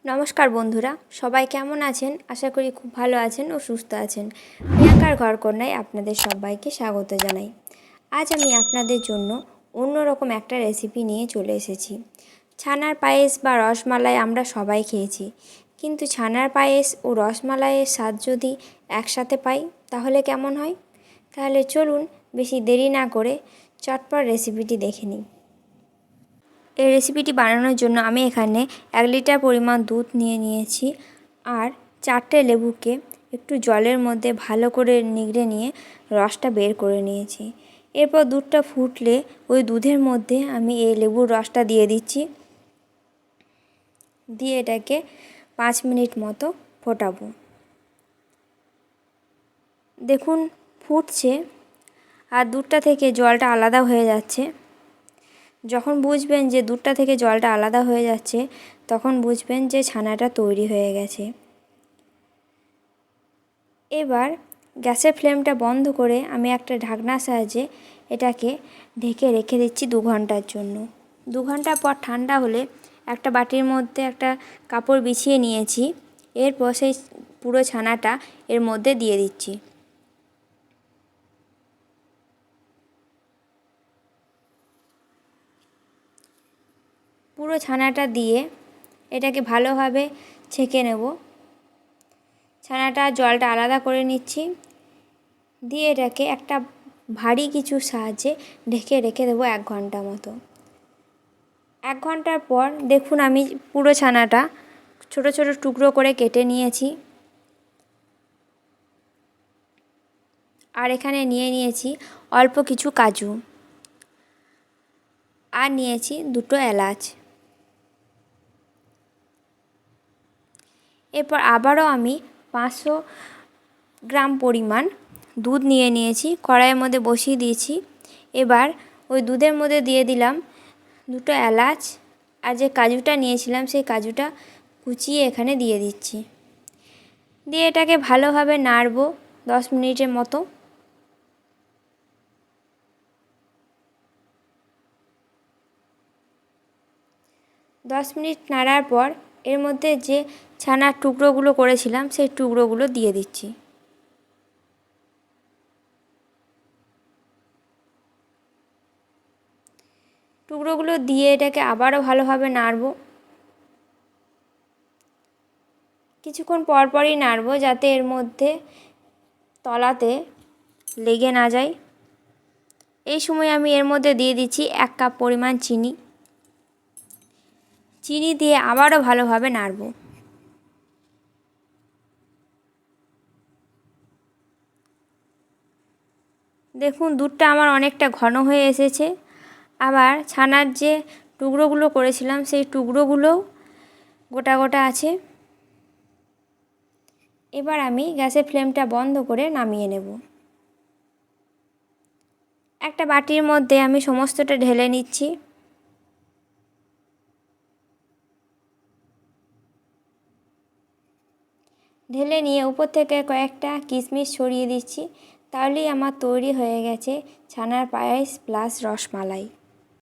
নমস্কার বন্ধুরা, সবাই কেমন আছেন? আশা করি খুব ভালো আছেন ও সুস্থ আছেন। প্রিয়াঙ্কার ঘরকন্যায় আপনাদের সবাইকে স্বাগত জানাই। আজ আমি আপনাদের জন্য অন্যরকম একটা রেসিপি নিয়ে চলে এসেছি। ছানার পায়েস বা রসমালাই আমরা সবাই খেয়েছি, কিন্তু ছানার পায়েস ও রসমালাইয়ের স্বাদ যদি একসাথে পাই তাহলে কেমন হয়? তাহলে চলুন বেশি দেরি না করে চটপট রেসিপিটি দেখে নিই। এই রেসিপিটি বানানোর জন্য আমি এখানে 1 লিটার পরিমাণ দুধ নিয়ে নিয়েছি আর 4টে লেবুকে একটু জলের মধ্যে ভালো করে নিগড়ে নিয়ে রসটা বের করে নিয়েছি। এরপর দুধটা ফুটলে ওই দুধের মধ্যে আমি এই লেবুর রসটা দিয়ে দিচ্ছি, দিয়ে এটাকে 5 মিনিট মতো ফোটাবো। দেখুন ফুটছে আর দুধটা থেকে জলটা আলাদা হয়ে যাচ্ছে। যখন বুঝবেন যে দুধটা থেকে জলটা আলাদা হয়ে যাচ্ছে তখন বুঝবেন যে ছানাটা তৈরি হয়ে গেছে। এবার গ্যাসের ফ্লেমটা বন্ধ করে আমি একটা ঢাকনার সাহায্যে এটাকে ঢেকে রেখে দিচ্ছি 2 ঘন্টার জন্য। 2 ঘন্টা পর ঠান্ডা হলে একটা বাটির মধ্যে একটা কাপড় বিছিয়ে নিয়েছি। এরপর সেই পুরো ছানাটা এর মধ্যে দিয়ে দিচ্ছি। পুরো ছানাটা দিয়ে এটাকে ভালোভাবে ছেঁকে নেব। ছানাটা জলটা আলাদা করে নিচ্ছি, দিয়ে এটাকে একটা ভারী কিছুর সাহায্যে ঢেকে রেখে দেবো 1 ঘন্টা মতো। 1 ঘন্টার পর দেখুন আমি পুরো ছানাটা ছোট ছোট টুকরো করে কেটে নিয়েছি আর এখানে নিয়ে নিয়েছি অল্প কিছু কাজু আর নিয়েছি 2টো এলাচ। এরপর আবারও আমি 500 গ্রাম পরিমাণ দুধ নিয়ে নিয়েছি, কড়াইয়ের মধ্যে বসিয়ে দিয়েছি। এবার ওই দুধের মধ্যে দিয়ে দিলাম 2টো এলাচ আর যে কাজুটা নিয়েছিলাম সেই কাজুটা কুচিয়ে এখানে দিয়ে দিচ্ছি। দিয়ে এটাকে ভালোভাবে নাড়বো 10 মিনিটের মতো। দশ মিনিট নাড়ার পর এর মধ্যে যে ছানার টুকরোগুলো করেছিলাম সেই টুকরোগুলো দিয়ে দিচ্ছি। টুকরোগুলো দিয়ে এটাকে আবারও ভালোভাবে নাড়ব। কিছুক্ষণ পরপরই নাড়ব যাতে এর মধ্যে তলাতে লেগে না যায়। এই সময় আমি এর মধ্যে দিয়ে দিচ্ছি 1 কাপ পরিমাণ চিনি। চিনি দিয়ে আবারও ভালোভাবে নাড়ব। দেখুন দুধটা আমার অনেকটা ঘন হয়ে এসেছে। আবার ছানার যে টুকরোগুলো করেছিলাম সেই টুকরোগুলোও গোটা গোটা আছে। এবার আমি গ্যাসের ফ্লেমটা বন্ধ করে নামিয়ে নেব। একটা বাটির মধ্যে আমি সমস্তটা ঢেলে নিচ্ছি। ঢেলে নিয়ে উপর থেকে কয়েকটা কিশমিশ ছড়িয়ে দিচ্ছি। তাহলেই আমার তৈরি হয়ে গেছে ছানার পায়েস প্লাস রসমালাই।